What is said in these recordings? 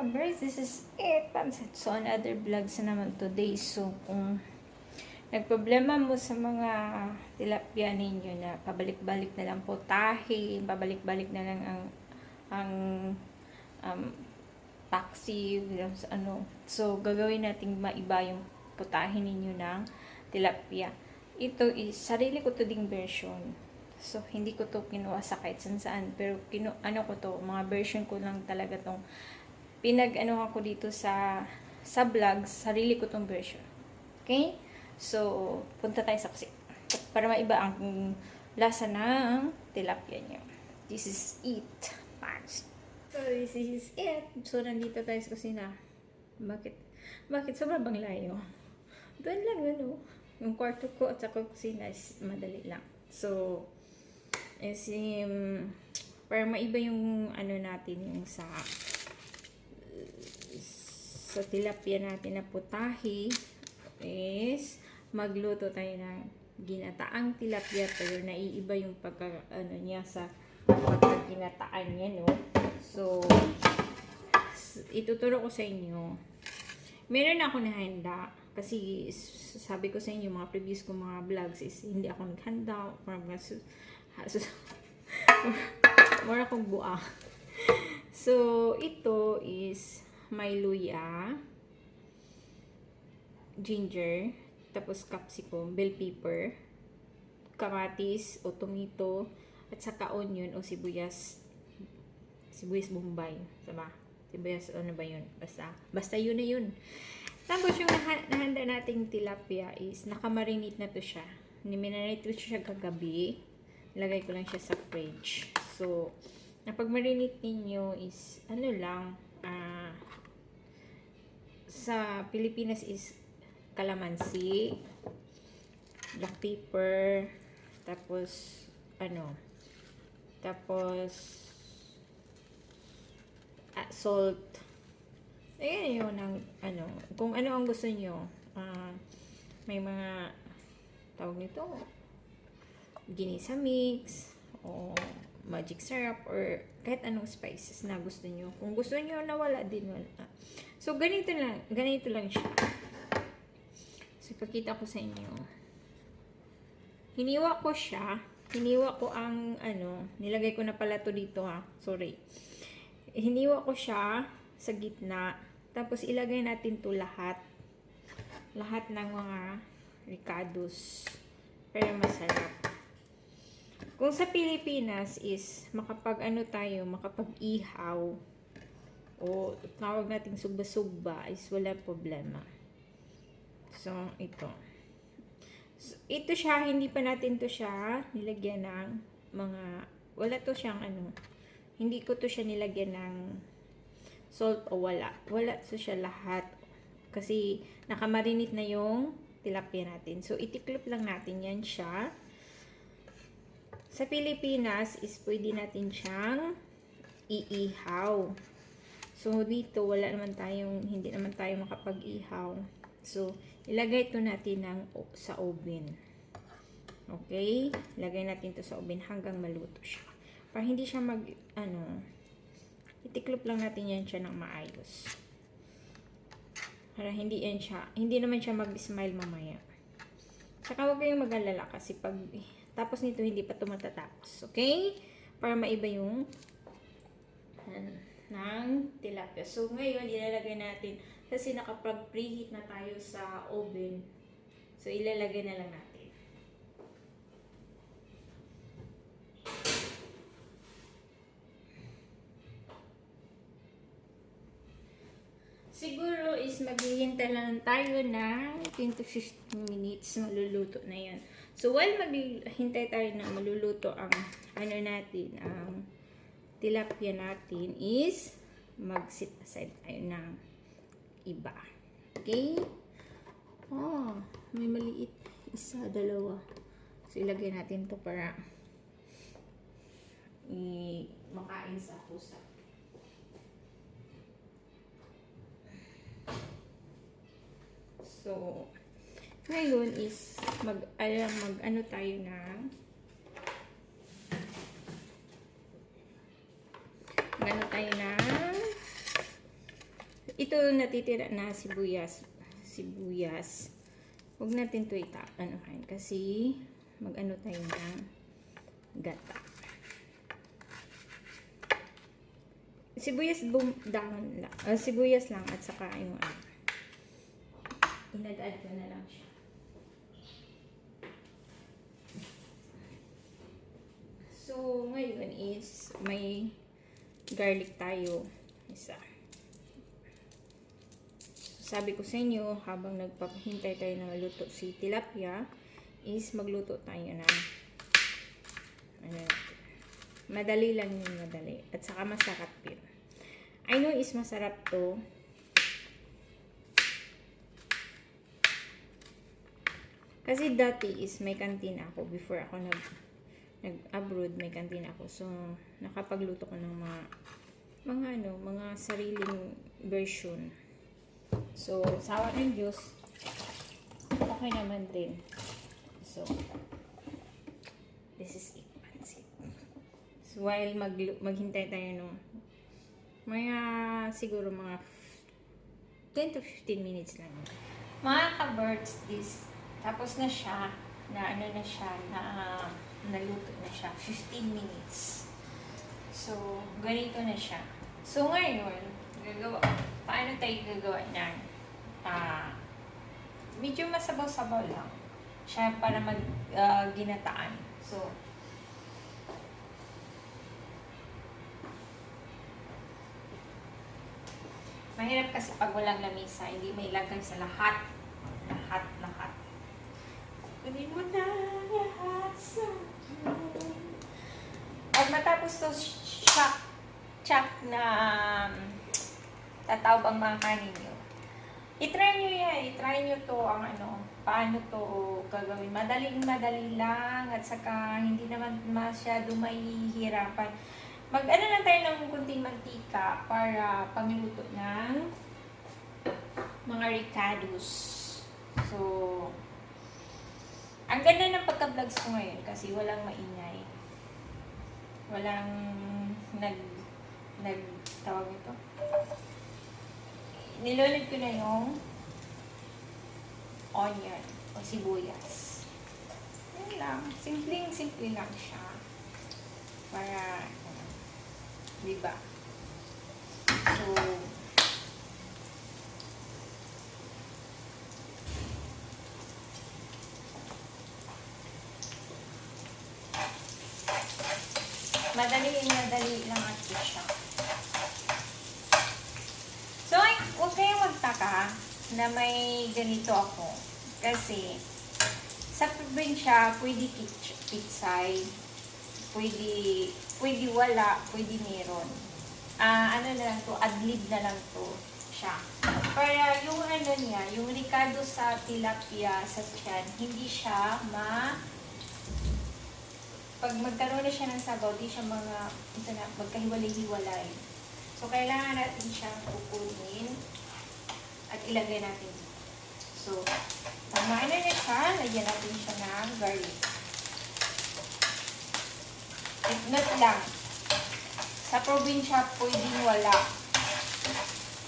Guys, this is it. So, another vlogs na naman today. So, kung nagproblema mo sa mga tilapia ninyo na pabalik-balik na lang putahe, pabalik-balik na lang ang um, taxi, ano. So, gagawin nating maiba yung putahe ninyo ng tilapia. Ito is, sarili ko to ding version. So, hindi ko to kinuha sa kahit saan. Pero, ano ko to, mga version ko lang talaga tong pinag-ano ako dito sa vlogs, sarili ko tong version. Okay? So, punta tayo sa kusik. Para maiba ang lasa ng tilapia niyo. This is it. So, this is it. So, nandito tayo sa kusina. Bakit sobrang bang layo? Doon lang yun, oh. Yung kwarto ko at saka kusina is madali lang. So, para maiba yung ano natin, yung sa tilapia natin na putahe is magluto tayo ng ginataang tilapia, pero naiiba yung ano niya sa pagkaginataan niya, no? So, ituturo ko sa inyo. Meron ako nahanda kasi sabi ko sa inyo mga previous ko mga vlogs is hindi ako naghanda, more akong buang. So, ito is may luya, ginger, tapos capsicum, bell pepper, kamatis o tomato, at saka onion o sibuyas bombay, diba? Sibuyas, ano ba yun? Basta yun na yun. Tapos yung nahanda nating tilapia is nakamarinate na to siya. Niminarinate ko siya kagabi. Lagay ko lang siya sa fridge. So, napag-marinate ninyo is ano lang, sa Pilipinas is kalamansi, black pepper, tapos salt. Ayan yun ang kung ano ang gusto nyo. May mga tawag nito, ginisa mix o magic syrup or kahit anong spices na gusto nyo. Kung gusto nyo na wala din, wala. So, ganito lang siya. So, ipakita ko sa inyo. Hiniwa ko ang, nilagay ko na pala to dito, ha. Sorry. Hiniwa ko siya sa gitna. Tapos, ilagay natin to lahat. Lahat ng mga ricados. Para masarap. Kung sa Pilipinas is, makapag-ihaw, o tawag nating sugba-sugba, is wala problema. So, ito. So, ito siya, hindi pa natin to siya nilagyan ng wala to siyang hindi ko to siya nilagyan ng salt o wala. Wala to siya lahat. Kasi, nakamarinate na yung tilapia natin. So, itiklop lang natin yan siya. Sa Pilipinas is pwede natin siyang iihaw. So, dito hindi naman tayo makapag-ihaw. So, ilagay ito natin sa oven. Okay? Ilagay natin ito sa oven hanggang maluto siya. Para hindi siya itiklop lang natin yan siya ng maayos. Para hindi naman siya mag-smile mamaya. Saka huwag kayong mag-alala kasi tapos nito hindi pa ito matatapos. Okay? Para maiba yung ng tilapia. So, ngayon, ilalagay natin kasi nakapag-preheat na tayo sa oven. So, ilalagay na lang natin. Siguro is maghihintay lang tayo ng 10 to 15 minutes maluluto na yan. So, while maghihintay tayo na maluluto ang ang tilapia natin is mag-sit aside tayo ng iba. Okay? May maliit. Isa, dalawa. So, ilagay natin to para makain sa pusa. So, ngayon is mag-ano tayo ng ito natitira na sibuyas. Huwag natin ito anuhin kasi mag-ano tayo ng gata. Sibuyas dahon lang. Sibuyas lang at saka yung inad-add ko na lang siya. So, ngayon is may garlic tayo. Isa. So, sabi ko sa inyo, habang nagpapahintay tayo na maluto si tilapia, is magluto tayo ng madali lang yun, madali. At saka masarap yun. I know is masarap to. Kasi dati is may kantina ako before ako nag-abroad, may kantina ako. So, nakapagluto ko ng mga sariling version. So, sawa ng Diyos, okay naman din. So, this is it. So, while maghintay tayo nung siguro mga 10 to 15 minutes lang. Mga ka-birds, tapos na siya, naluto na siya, 15 minutes. So, ganito na siya. So, ngayon, paano tayo gagawa niyan? Medyo masabaw-sabaw lang siya para ginataan. So, mahirap kasi pag walang lamisa, hindi may lagay sa lahat. Lahat. Kunin mo na lahat sa akin. Pag matapos to chak na tatawag ang mga kanin nyo. I-try nyo yan. I-try nyo to paano to gagawin. Madali lang at saka hindi naman masyado mahihirapan. Mag-ano lang tayo ng kunting mantika para pangluto ng mga ricados. So, ang ganda ng pagka-vlogs ko ngayon kasi walang maingay. Walang tawag ito. Nilunod ko na yung onion o sibuyas. Yan lang. Simple lang siya. Para diba? So, madali lang at siya. So, huwag kayong magtaka na may ganito ako. Kasi, sa probinsya, pwede pitsay, pwede wala, pwede meron. Ano na lang to, adlib na lang to siya. Para yung niya, yung ricado sa tilapia, sa tiyan, hindi siya pag magkaroon na siya ng sabaw, di siya magkahiwalay-hiwalay. So, kailangan natin siyang kukunin at ilagay natin dito. So, tama na niya siya, lagyan natin siya ng garlic. Note lang, sa probinsya, pwedeng wala.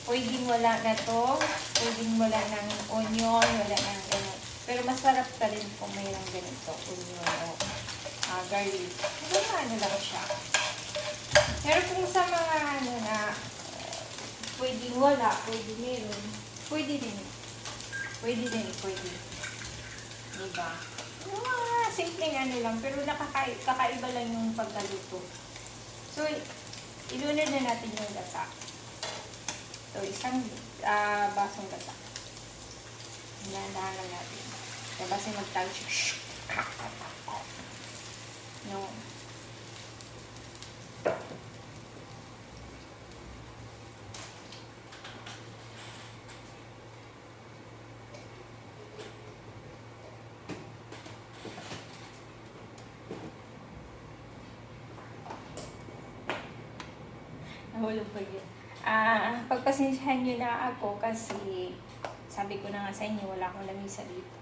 Pwedeng wala na to, pwedeng wala ng onion, wala ng gano'n. Pero masarap ka rin kung mayroong ganito, onion o garlic. Ano lang siya. Pero kung sa mga pwedeng wala, pwedeng meron, pwede din. Diba? Simpleng lang, pero kakaiba lang yung pagkaluto. So, ilunod na natin yung gata. So, isang basong gata. Hinandahan lang natin. Kasi magtalo siya. No. Nahulog pa yun. Pagpasensyahan nyo na ako kasi sabi ko na nga sa inyo, wala akong lamisa dito.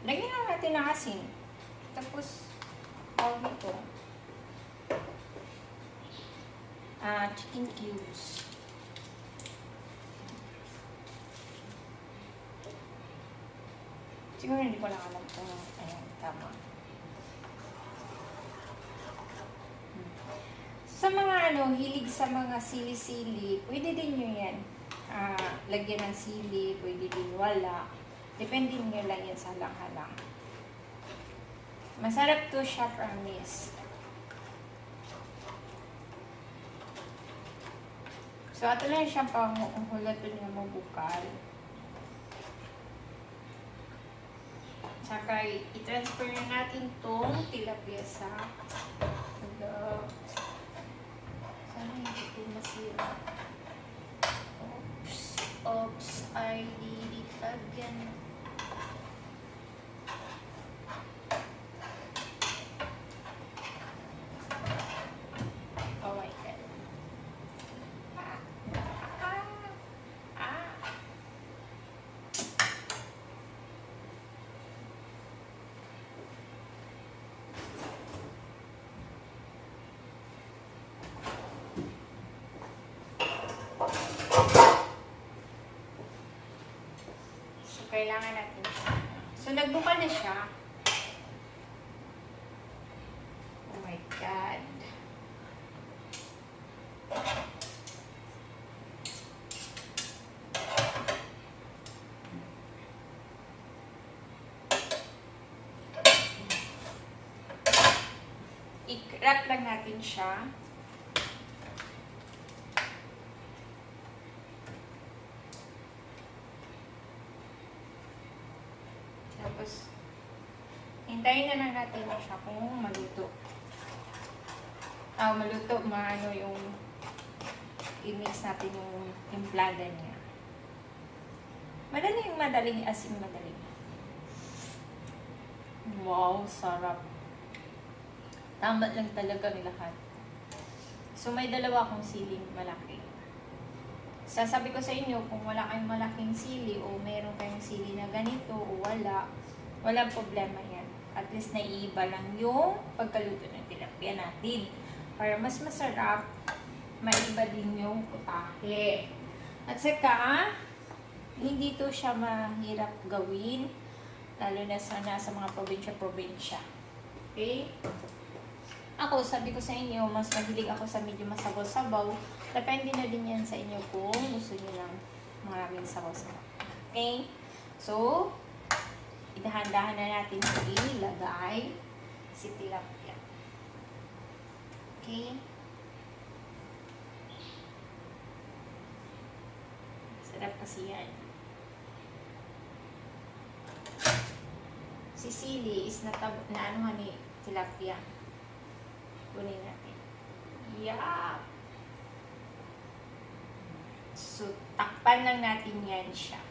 Lagyan lang natin ng asin. Tapos, tawag ito. Chicken cubes. Siguro hindi ko lang alam kung ayan, tama. Sa mga hilig sa mga sili-sili, pwede din nyo yan. Lagyan ng sili, pwede din wala. Depende nyo lang yan sa halang-halang. Masarap to siya, promise. So, ito lang siyang panguhulato niya mabukal. Saka, i-transfer na natin tong tilapia sa sana hindi ito masira. Oops, I did it again. Oh my God. Kailangan natin siya. So, nagbuka na siya. Oh my God. I-wrap lang natin siya. Tapos, hintayin na lang natin siya kung maluto. Maluto, yung i-mix natin yung timplada niya. Madaling asin, madaling. Wow, sarap. Tama lang talaga ng lahat. So, may dalawa akong siling malaki. Sasabi ko sa inyo, kung wala kayong malaking sili o meron kayong sili na ganito o walang problema yan. At least naiiba lang yung pagkaluto ng tilapia natin. Para mas masarap, maiba din yung putahe. At saka, hindi to siya mahirap gawin, lalo na sa nasa mga probinsya-probinsya. Okay? Ako, sabi ko sa inyo, mas mahilig ako sa medyo masabaw-sabaw. Depende na din yan sa inyo kung gusto niyo lang maraming sabaw-sabaw. Okay? So, idahan-dahan na natin ilagay si tilapia. Okay? Sarap kasi yan. Si sili is na ni tilapia. Kunin natin. Yeah! So, takpan lang natin yan siya.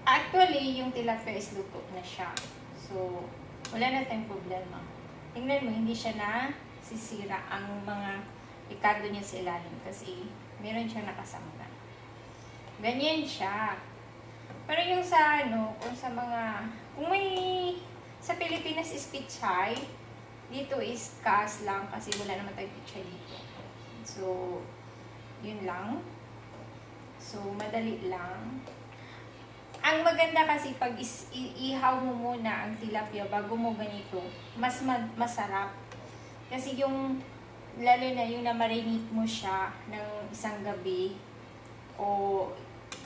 Actually, yung tilapia is luto na siya. So, wala na tayong problema. Tingnan mo, hindi siya na sisira ang mga ikado niya sa ilalim kasi meron siya nakasama. Ganyan siya. Pero yung sa kung may sa Pilipinas is pichay, dito is kas lang kasi wala naman tayong pichay dito. So, yun lang. So, madali lang. Ang maganda kasi pag ihaw mo muna ang tilapia bago mo ganito, mas masarap. Kasi yung, lalo na yung na-marinate mo siya ng isang gabi, o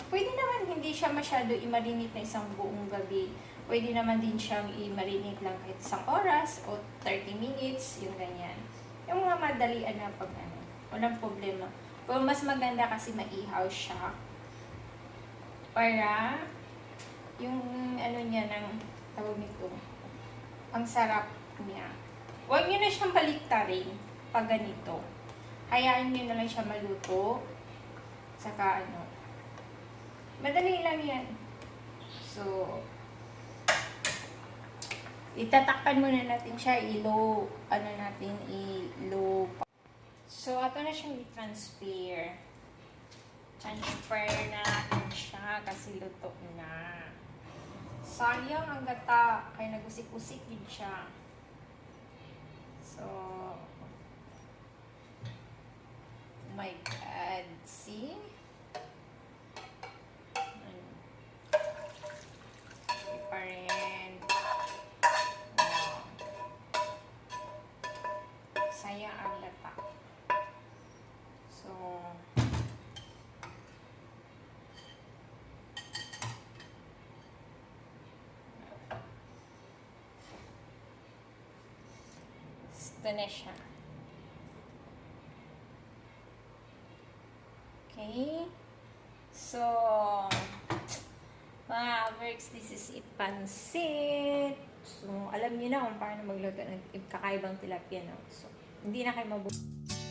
pwede naman hindi siya masyado i-marinate na isang buong gabi. Pwede naman din siyang i-marinate lang kahit isang oras o 30 minutes, yung ganyan. Yung mga madalian na pag walang problema. Pero mas maganda kasi maihaw siya. Para yung niya ng tawag nito, ang sarap niya. Huwag nyo na siyang baliktarin pag ganito. Hayaan nyo na lang siya maluto. Saka madali lang yan. So, itatakpan muna natin siya, i-low. So, ito na siyang i-transfer. Transfer na natin siya kasi luto na. Sayang ang gata, kaya nagusik-usik din siya. So, oh my God, see? Ito na siya. Okay. So, mga works, this is ipansit. So, alam niyo na kung paano magluto ng kakaibang tilapia, no? So, hindi na kayo mabuhay.